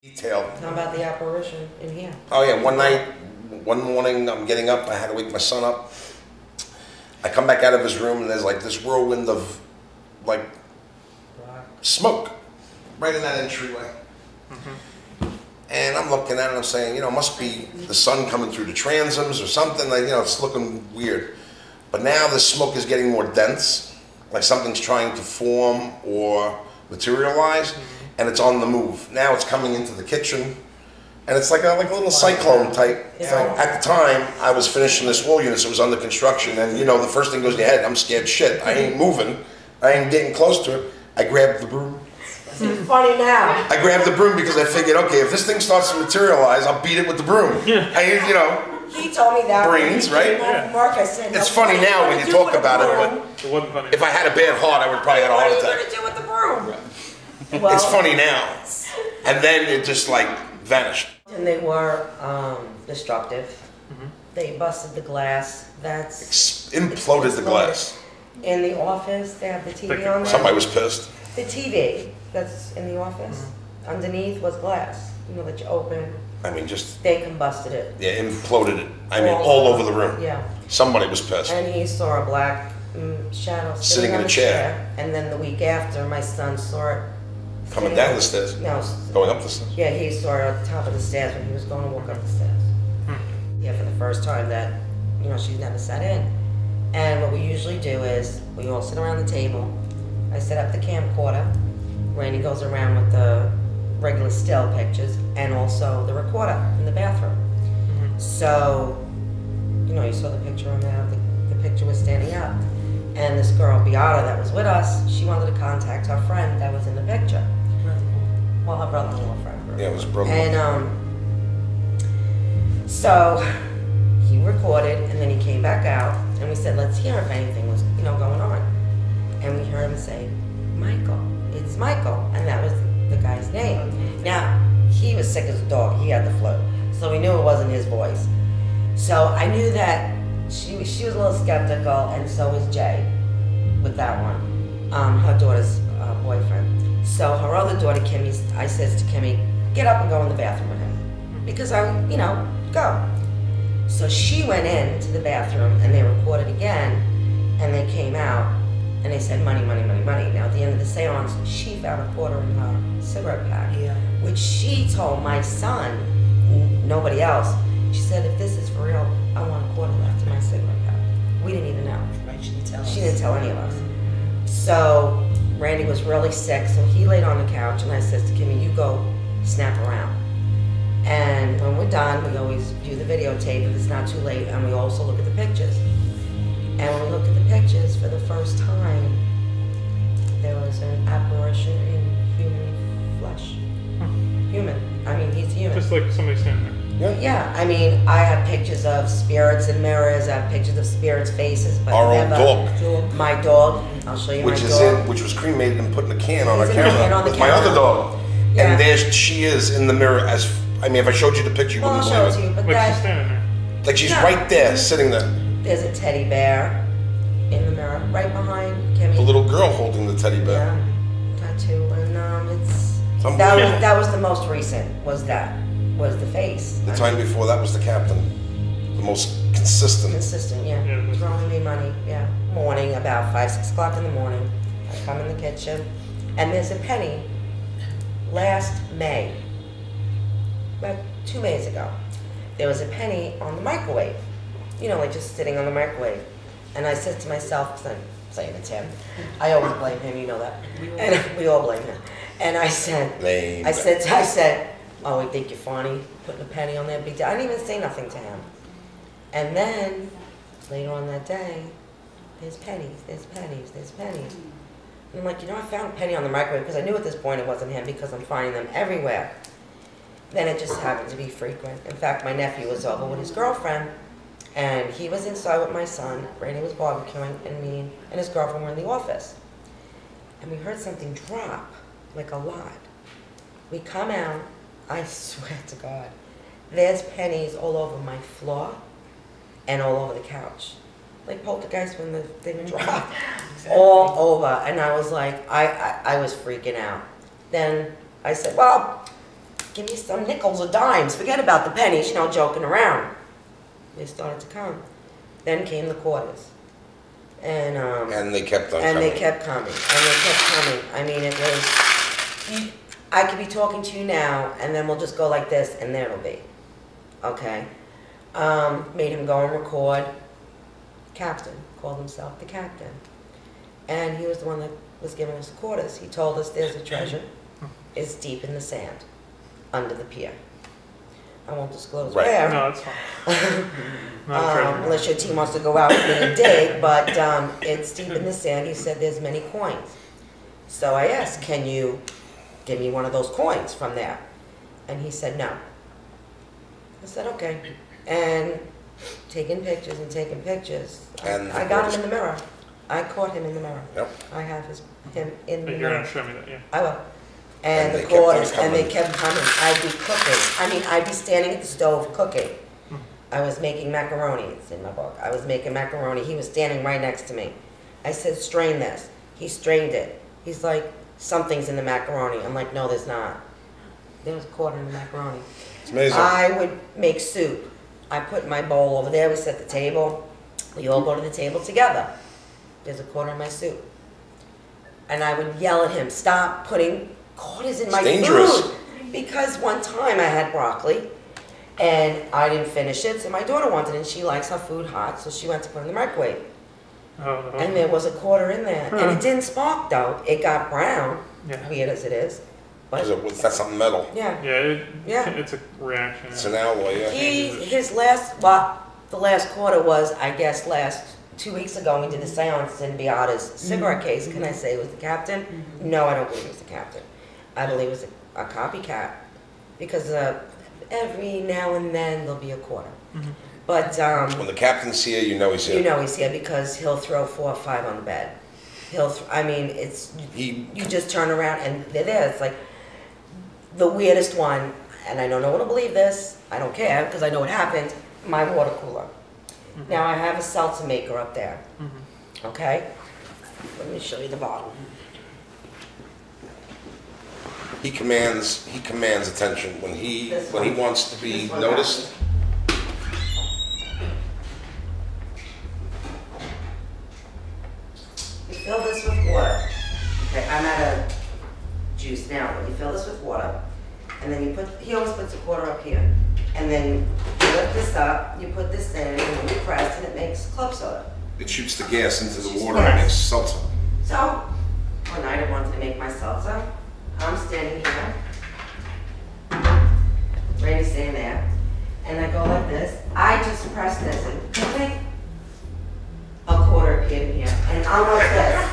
Detailed. How about the apparition in here? Oh yeah, one morning I'm getting up, I had to wake my son up. I come back out of his room and there's like this whirlwind of like smoke right in that entryway. And I'm looking at it and I'm saying, you know, it must be the sun coming through the transoms or something, like, you know, it's looking weird. But now the smoke is getting more dense, like something's trying to form or materialize, and it's on the move. Now it's coming into the kitchen, and it's like a little cyclone type thing. At the time, I was finishing this wall unit, so it was under construction, and you know, the first thing goes in your head, I'm scared shit. I ain't moving, I ain't getting close to it. I grabbed the broom. It's funny now. I grabbed the broom because I figured, okay, if this thing starts to materialize, I'll beat it with the broom. You know. He told me that. Brains, right? Mark, I said, it's funny now when you talk about it, but it wasn't funny. If I had a bad heart, I would probably have a heart attack. What are you going to do with the broom? Well, it's funny now. And then it just like vanished. And they were destructive. They busted the glass. That's imploded the glass. In the office, they have the TV on there. Somebody was pissed. The TV that's in the office, underneath was glass. You know, that you open. I mean, just... They combusted it. Yeah, imploded it. I mean, all over the room. Yeah. Somebody was pissed. And he saw a black shadow sitting in a chair. And then the week after, my son saw it coming down the stairs? No. Going up the stairs? Yeah, he saw it at the top of the stairs when he was going to walk up the stairs. Yeah, for the first time that, you know, she's never sat in. And what we usually do is, we all sit around the table. I set up the camcorder. Randy goes around with the regular still pictures and also the recorder in the bathroom. So, you know, you saw the picture on there. The picture was standing up. And this girl, Beata, that was with us, she wanted to contact her friend that was in the picture. Well, her brother-in-law friend. Yeah, it was a brother-in-law. And so he recorded, and then he came back out, and we said, let's hear if anything was, you know, going on. And we heard him say, Michael, it's Michael, and that was the guy's name. Now, he was sick as a dog. He had the flu, so we knew it wasn't his voice. So I knew that she was a little skeptical, and so was Jay with that one, her daughter's boyfriend. So her other daughter, Kimmy, I says to Kimmy, get up and go in the bathroom with him, because I, you know, go. So she went in to the bathroom, and they recorded again, and they came out, and they said, money, money, money, money. Now, at the end of the seance, she found a quarter in her cigarette pack, which she told my son, nobody else. She said, if this is for real, I want a quarter left in my cigarette pack. We didn't even know. Right, she didn't tell us. She didn't tell any of us. So Randy was really sick, so he laid on the couch, and I said to Kimmy, you go snap around. And when we're done, we always view the videotape if it's not too late, and we also look at the pictures. And when we looked at the pictures for the first time, there was an apparition in human flesh. Human. I mean, he's human. Just like somebody standing there. Yeah, I mean, I have pictures of spirits in mirrors, I have pictures of spirits' faces, but Our never old dog. My dog. I'll show you which my is dog. which was cremated and put in a can on our It's in a can camera on the with my camera. other dog. Yeah. And there she is in the mirror as, I mean, if I showed you the picture, you Well, I'll wouldn't show it believe to it. you, but Like she's standing there. Like she's No. right there, sitting there. There's a teddy bear in the mirror, right behind Kimmy. A little girl holding the teddy bear. Yeah, tattoo, and it's unbelievable. that was the most recent. Was the face? The time before that was the captain, the most consistent. Consistent, yeah. Yeah, Throwing me money, yeah. Morning, about 5, 6 o'clock in the morning. I come in the kitchen, and there's a penny. Last May, about 2 Mays ago, there was a penny on the microwave. You know, like just sitting on the microwave. And I said to myself, because I'm saying it's him, I always blame him, you know that. And we all blame him. And I said, Lame. I said, oh, we think you're funny, putting a penny on there, big deal. I didn't even say nothing to him. And then, later on that day, there's pennies, there's pennies, there's pennies. And I'm like, you know, I found a penny on the microwave, because I knew at this point it wasn't him, because I'm finding them everywhere. Then it just happened to be frequent. In fact, my nephew was over with his girlfriend, and he was inside with my son. Randy was barbecuing, and me and his girlfriend were in the office. And we heard something drop, like a lot. We come out, I swear to God, there's pennies all over my floor and all over the couch. Like poltergeist when the thing dropped. All over. And I was like, I was freaking out. Then I said, well, give me some nickels or dimes. Forget about the pennies, you know, joking around. They started to come. Then came the quarters. And they kept on coming. And they kept coming. And they kept coming. I mean, it was, I could be talking to you now, and then we'll just go like this, and there it'll be. Okay? Made him go and record. Captain. Called himself the captain. And he was the one that was giving us the quarters. He told us there's a treasure. It's deep in the sand, under the pier. I won't disclose where. No, it's fine. Unless your team wants to go out and dig, but it's deep in the sand. He said there's many coins. So I asked, can you give me one of those coins from there? And he said no. I said, okay. And taking pictures and taking pictures. And I got him in the mirror. I caught him in the mirror. Yep. I have him in the You're mirror. going to show me that, yeah. I will. And they the kept on quarters, and they coming. kept coming. I'd be cooking. I mean, I'd be standing at the stove cooking. I was making macaroni. It's in my book. I was making macaroni. He was standing right next to me. I said, strain this. He strained it. He's like, something's in the macaroni. I'm like, no, there's not. There was a quarter in the macaroni. It's amazing. I would make soup. I put my bowl over there. We set the table. We all go to the table together. There's a quarter in my soup. And I would yell at him, stop putting quarters in my dangerous. food. Because one time I had broccoli and I didn't finish it, so my daughter wanted it, and she likes her food hot, so she went to put it in the microwave. Oh, And there was a quarter in there. And it didn't spark though. It got brown, Yeah. weird as it is. Because But that's something metal. yeah. Yeah, it's a reaction. It's an alloy, yeah. The last quarter was, I guess, 2 weeks ago, we did a seance in Beata's cigarette case. Can I say it was the captain? No, I don't believe it was the captain. I believe it was a copycat. Because every now and then there'll be a quarter. But When the captain's here, you know he's here. you know he's here because he'll throw 4 or 5 on the bed. I mean, you just turn around and they're there. It's like the weirdest one, and I don't know to believe this. I don't care because I know what happened. My water cooler. Now I have a seltzer maker up there. Okay? Let me show you the bottle. He commands attention when he wants to be noticed. You fill this with water. Okay, I'm out of juice now, but you fill this with water, and then he always puts a quarter up here. And then you lift this up, you put this in, and then you press, and it makes club soda. It shoots the gas into the water Yes. and makes seltzer. So, one night I wanted to make my salsa. I'm standing here. Randy's standing there. And I go like this. I just press this, and click, a quarter appeared in here. And I'm like this.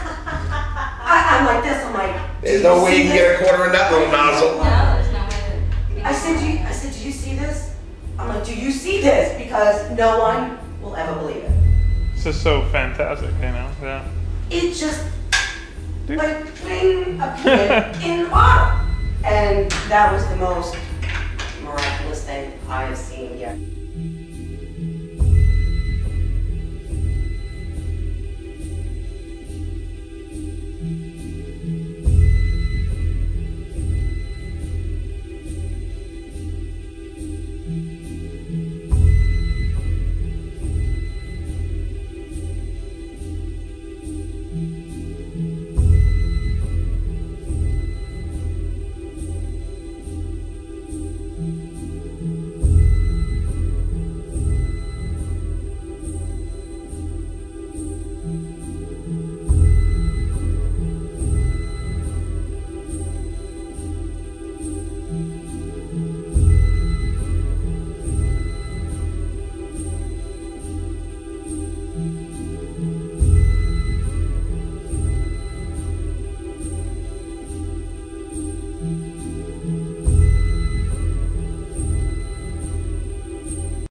I'm like this, I'm like, There's no way you can get a quarter in that little nozzle. No, there's no way. I said, do you see this? I'm like, do you see this? Because no one will ever believe it. This is so fantastic, you know? Yeah. It just, like, bling, appeared in the bottle. And that was the most miraculous thing I have seen yet.